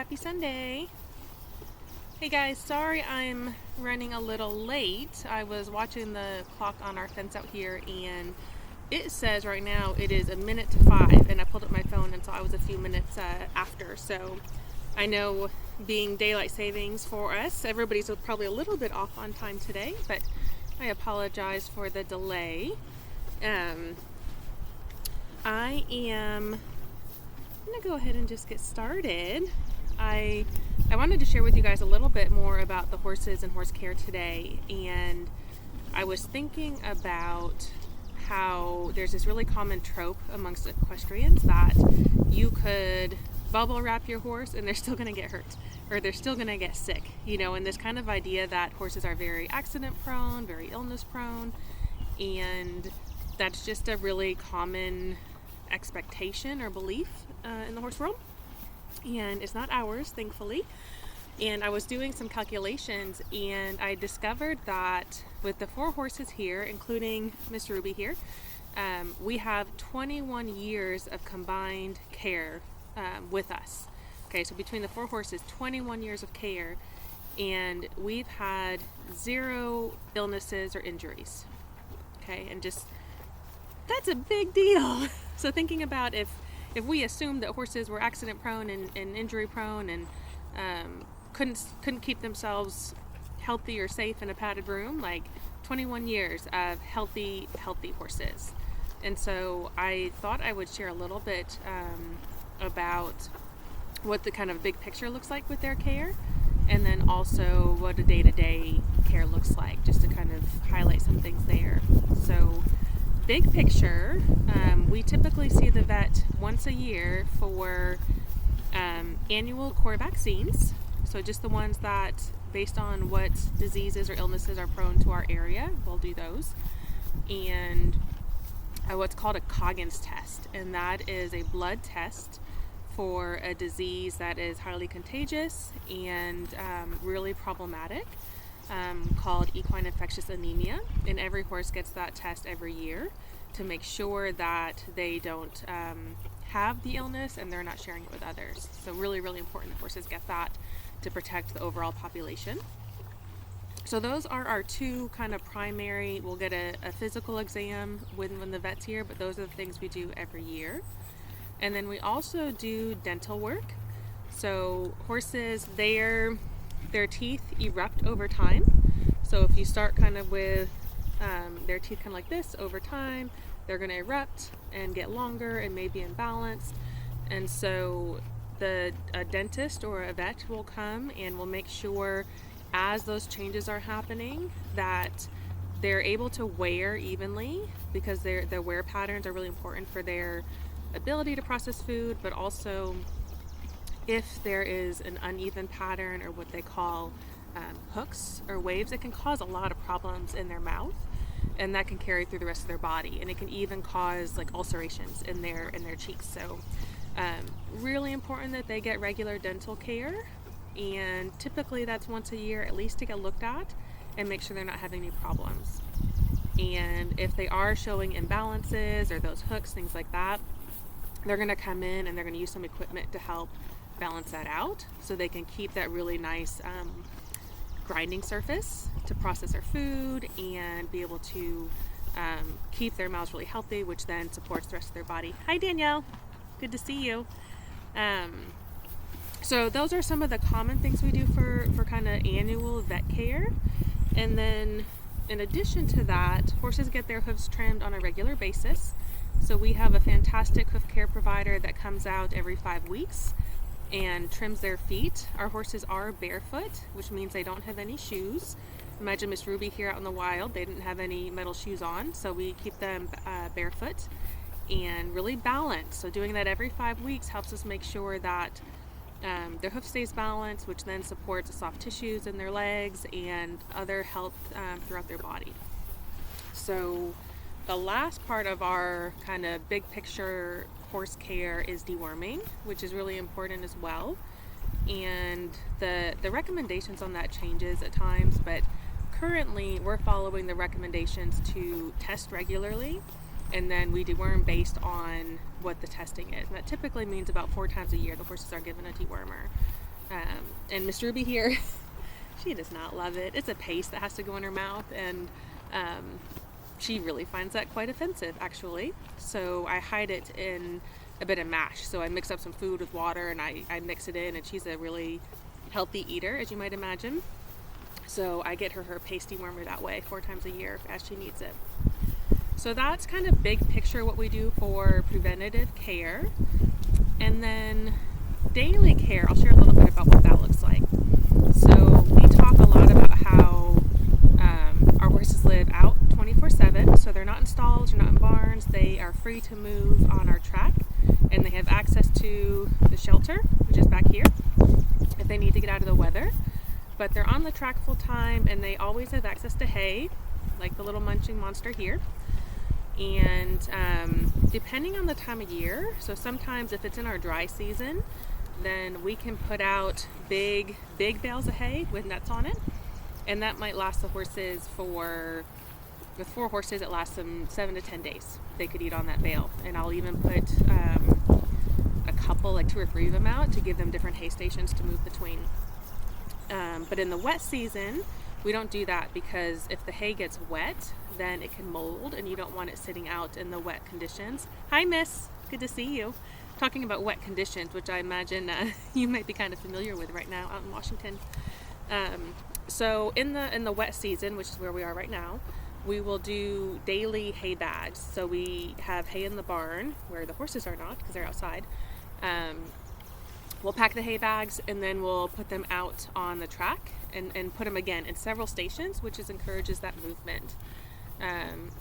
Happy Sunday. Hey guys, sorry I'm running a little late. I was watching the clock on our fence out here and it says right now it is 1:05, and I pulled up my phone and saw I was a few minutes after. So I know, being daylight savings for us, everybody's probably a little bit off on time today, but I apologize for the delay. I am going to go ahead and just get started. I wanted to share with you guys a little bit more about the horses and horse care today, and I was thinking about how there's this really common trope amongst equestrians that you could bubble wrap your horse and they're still going to get hurt, or they're still going to get sick, and this kind of idea that horses are very accident prone, very illness prone, and that's just a really common expectation or belief in the horse world, and it's not ours, thankfully. And I was doing some calculations and I discovered that with the 4 horses here, including Miss Ruby here, we have 21 years of combined care with us. Okay, so between the 4 horses, 21 years of care, and we've had 0 illnesses or injuries. Okay, and just that's a big deal. So thinking about if we assumed that horses were accident prone and injury prone and couldn't keep themselves healthy or safe in a padded room, like 21 years of healthy horses. And so I thought I would share a little bit about what the kind of big picture looks like with their care, and then also what a day-to-day care looks like, just to kind of highlight some things there. So big picture, we typically see the vet once a year for annual core vaccines. So just the ones that, based on what diseases or illnesses are prone to our area, we'll do those. And what's called a Coggins test, and that is a blood test for a disease that is highly contagious and really problematic, called equine infectious anemia. And every horse gets that test every year to make sure that they don't have the illness and they're not sharing it with others. So really, really important that horses get that to protect the overall population. So those are our 2 kind of primary. We'll get a physical exam when the vet's here, but those are the things we do every year. And then we also do dental work. So horses, their teeth erupt over time. So if you start kind of with their teeth kind of like this, over time they're going to erupt and get longer and maybe imbalanced. And so a dentist or a vet will come and will make sure, as those changes are happening, that they're able to wear evenly, because their wear patterns are really important for their ability to process food, but also if there is an uneven pattern or what they call hooks or waves, it can cause a lot of problems in their mouth, and that can carry through the rest of their body, and it can even cause like ulcerations in their cheeks. So really important that they get regular dental care, and typically that's once a year at least, to get looked at and make sure they're not having any problems. And if they are showing imbalances or those hooks, things like that, they're going to come in and they're going to use some equipment to help balance that out, so they can keep that really nice grinding surface to process their food and be able to keep their mouths really healthy, which then supports the rest of their body. Hi Danielle, good to see you. So those are some of the common things we do for kind of annual vet care. And then in addition to that, horses get their hooves trimmed on a regular basis. So we have a fantastic hoof care provider that comes out every 5 weeks and trims their feet. Our horses are barefoot, which means they don't have any shoes. Imagine Miss Ruby here out in the wild, they didn't have any metal shoes on, so we keep them barefoot and really balanced. So doing that every 5 weeks helps us make sure that their hoof stays balanced, which then supports the soft tissues in their legs and other health throughout their body. So the last part of our kind of big picture horse care is deworming, which is really important as well. And the recommendations on that changes at times, but currently we're following the recommendations to test regularly, and then we deworm based on what the testing is. And that typically means about 4 times a year the horses are given a dewormer. And Miss Ruby here, she does not love it. It's a paste that has to go in her mouth, and she really finds that quite offensive, actually. So I hide it in a bit of mash. So I mix up some food with water, and I mix it in, and she's a really healthy eater, as you might imagine. So I get her pasty warmer that way 4 times a year as she needs it. So that's kind of big picture what we do for preventative care. And then daily care, I'll share a little bit about what that looks like. So we talk a lot about how our horses live out 24/7. So they're not in stalls, they're not in barns. They are free to move on our track, and they have access to the shelter, which is back here, if they need to get out of the weather. But they're on the track full time, and they always have access to hay, like the little munching monster here. And depending on the time of year, so sometimes if it's in our dry season, then we can put out big bales of hay with nuts on it, and that might last the horses with 4 horses, it lasts them 7 to 10 days. They could eat on that bale, and I'll even put a couple, like 2 or 3 of them out to give them different hay stations to move between. But in the wet season, we don't do that, because if the hay gets wet, then it can mold, and you don't want it sitting out in the wet conditions. Hi, Miss. Good to see you. Talking about wet conditions, which I imagine you might be kind of familiar with right now out in Washington. So in the wet season, which is where we are right now, we will do daily hay bags. So we have hay in the barn where the horses are not, because they're outside. We'll pack the hay bags, and then we'll put them out on the track and put them again in several stations, which encourages that movement.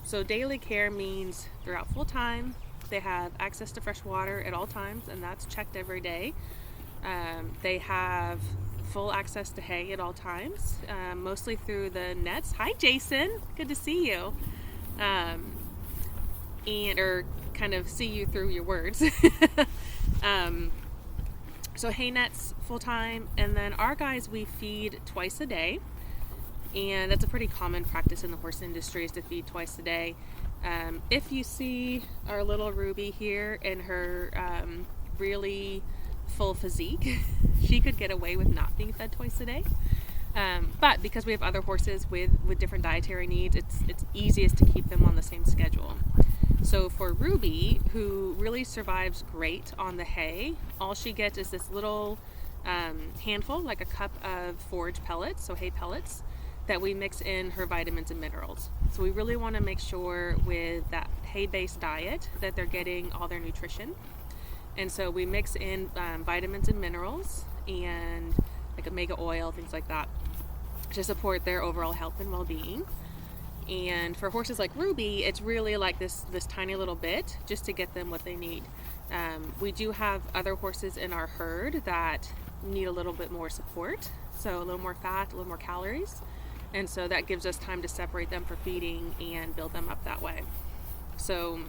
So daily care means they're out full time. They have access to fresh water at all times, and that's checked every day. They have full access to hay at all times, mostly through the nets. Hi, Jason. Good to see you. Or kind of see you through your words. So hay nets full time, and then our guys we feed twice a day, and that's a pretty common practice in the horse industry, is to feed twice a day. If you see our little Ruby here in her really full physique, she could get away with not being fed twice a day. But because we have other horses with different dietary needs, it's easiest to keep them on the same schedule. So for Ruby, who really survives great on the hay, all she gets is this little handful, like a cup of forage pellets, so hay pellets, that we mix in her vitamins and minerals. So we really want to make sure with that hay-based diet that they're getting all their nutrition. And so we mix in vitamins and minerals and like omega oil, things like that, to support their overall health and well-being. And for horses like Ruby, it's really like this tiny little bit just to get them what they need. We do have other horses in our herd that need a little bit more support, so a little more fat, a little more calories, and so that gives us time to separate them for feeding and build them up that way. So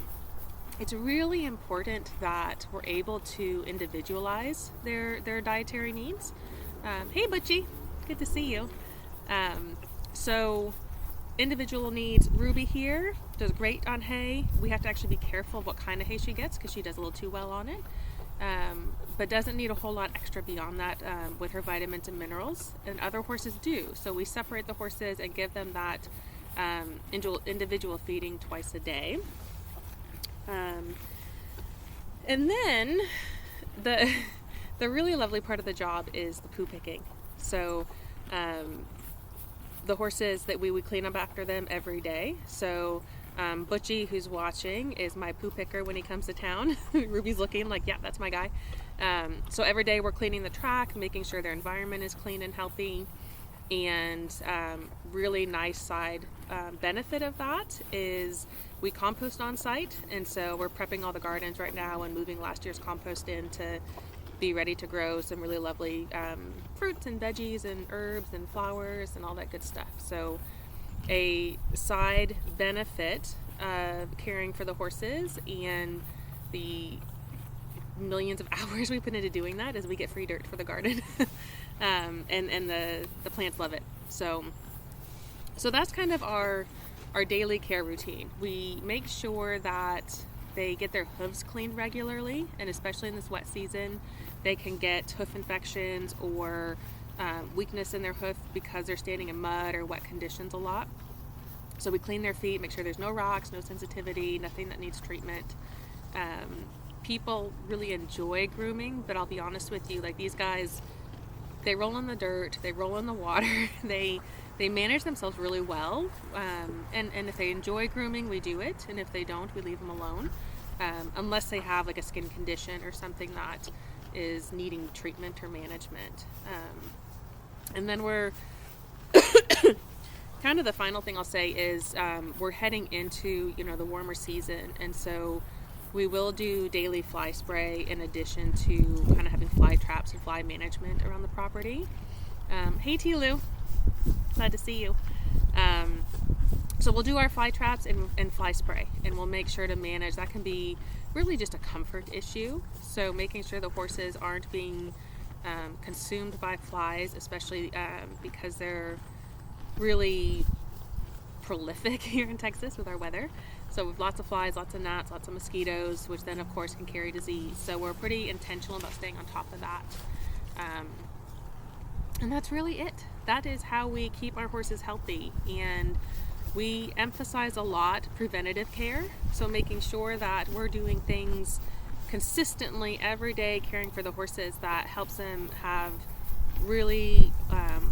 it's really important that we're able to individualize their dietary needs. Hey, Butchie, good to see you. So individual needs. Ruby here does great on hay. We have to actually be careful what kind of hay she gets, because she does a little too well on it, but doesn't need a whole lot extra beyond that with her vitamins and minerals, and other horses do. So we separate the horses and give them that individual feeding twice a day. And then the really lovely part of the job is the poo picking. So the horses that we would clean up after them every day. So Butchie, who's watching, is my poo picker when he comes to town. Ruby's looking like, yeah, that's my guy. So every day we're cleaning the track, making sure their environment is clean and healthy. And really nice side benefit of that is we compost on site, and so we're prepping all the gardens right now and moving last year's compost in to be ready to grow some really lovely fruits and veggies and herbs and flowers and all that good stuff. So a side benefit of caring for the horses and the millions of hours we put into doing that is we get free dirt for the garden. And the plants love it. So that's kind of our daily care routine. We make sure that they get their hooves cleaned regularly, and especially in this wet season, they can get hoof infections or weakness in their hoof because they're standing in mud or wet conditions a lot. So we clean their feet, make sure there's no rocks, no sensitivity, nothing that needs treatment. People really enjoy grooming, but I'll be honest with you, like these guys, they roll in the dirt, they roll in the water, they manage themselves really well, and if they enjoy grooming, we do it, and if they don't, we leave them alone, unless they have like a skin condition or something that is needing treatment or management. And then we're kind of the final thing I'll say is we're heading into the warmer season, and so we will do daily fly spray in addition to kind of having fly traps and fly management around the property. Hey T-Lou, glad to see you. So we'll do our fly traps and fly spray, and we'll make sure to manage. That can be really just a comfort issue. So making sure the horses aren't being consumed by flies, especially because they're really prolific here in Texas with our weather. So with lots of flies, lots of gnats, lots of mosquitoes, which then of course can carry disease. So we're pretty intentional about staying on top of that. And that's really it. That is how we keep our horses healthy. And we emphasize a lot preventative care. So making sure that we're doing things consistently every day, caring for the horses, that helps them have really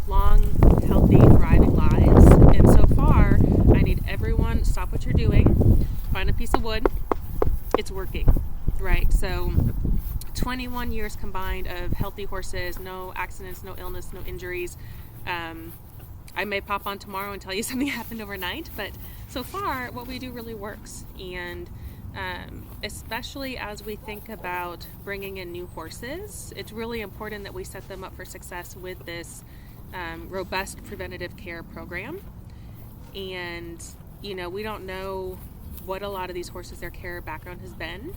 long, healthy, thriving lives. And so far, I need everyone, stop what you're doing, find a piece of wood. It's working, right? So 21 years combined of healthy horses, no accidents, no illness, no injuries. I may pop on tomorrow and tell you something happened overnight, but so far what we do really works. And especially as we think about bringing in new horses, it's really important that we set them up for success with this robust preventative care program. And we don't know what a lot of these horses, their care background has been,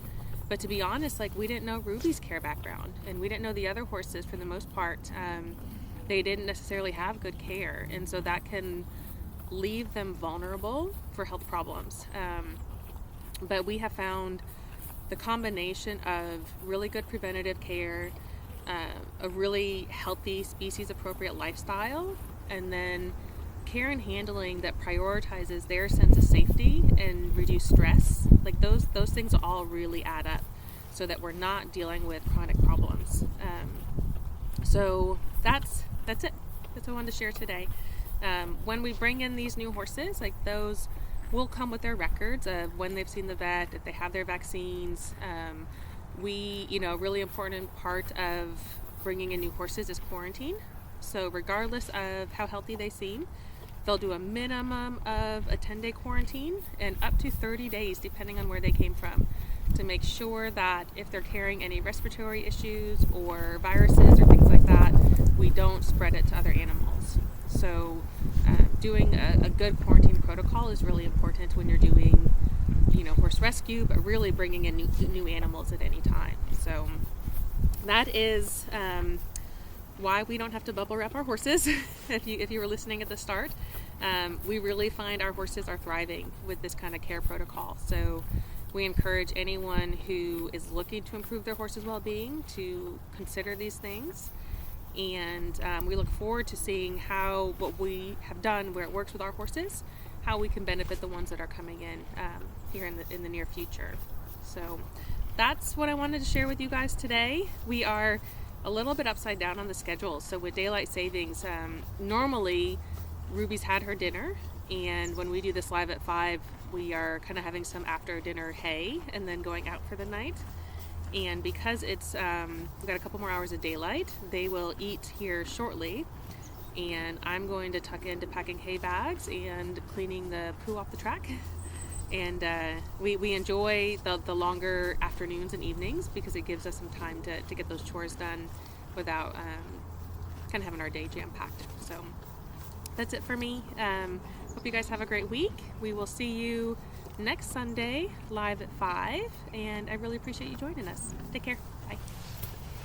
but to be honest, like we didn't know Ruby's care background, and we didn't know the other horses for the most part. They didn't necessarily have good care, and so that can leave them vulnerable for health problems. But we have found the combination of really good preventative care, a really healthy species appropriate lifestyle, and then care and handling that prioritizes their sense of safety and reduce stress. Like those things all really add up so that we're not dealing with chronic problems. So that's it. That's what I wanted to share today. When we bring in these new horses, like those will come with their records of when they've seen the vet, if they have their vaccines. Really important part of bringing in new horses is quarantine. So regardless of how healthy they seem, they'll do a minimum of a 10-day quarantine and up to 30 days depending on where they came from, to make sure that if they're carrying any respiratory issues or viruses or things like that, we don't spread it to other animals. So doing a good quarantine protocol is really important when you're doing horse rescue, but really bringing in new animals at any time. So that is why we don't have to bubble wrap our horses. if you were listening at the start, we really find our horses are thriving with this kind of care protocol. So we encourage anyone who is looking to improve their horse's well-being to consider these things. And we look forward to seeing how what we have done, where it works with our horses, how we can benefit the ones that are coming in here in the near future. So that's what I wanted to share with you guys today. We are a little bit upside down on the schedule. So with daylight savings, normally Ruby's had her dinner, and when we do this live at 5, we are kind of having some after dinner hay and then going out for the night. And because it's we've got a couple more hours of daylight, they will eat here shortly, and I'm going to tuck into packing hay bags and cleaning the poo off the track. And we enjoy the longer afternoons and evenings because it gives us some time to get those chores done without kind of having our day jam-packed. So that's it for me. Hope you guys have a great week. We will see you next Sunday live at 5, and I really appreciate you joining us. Take care.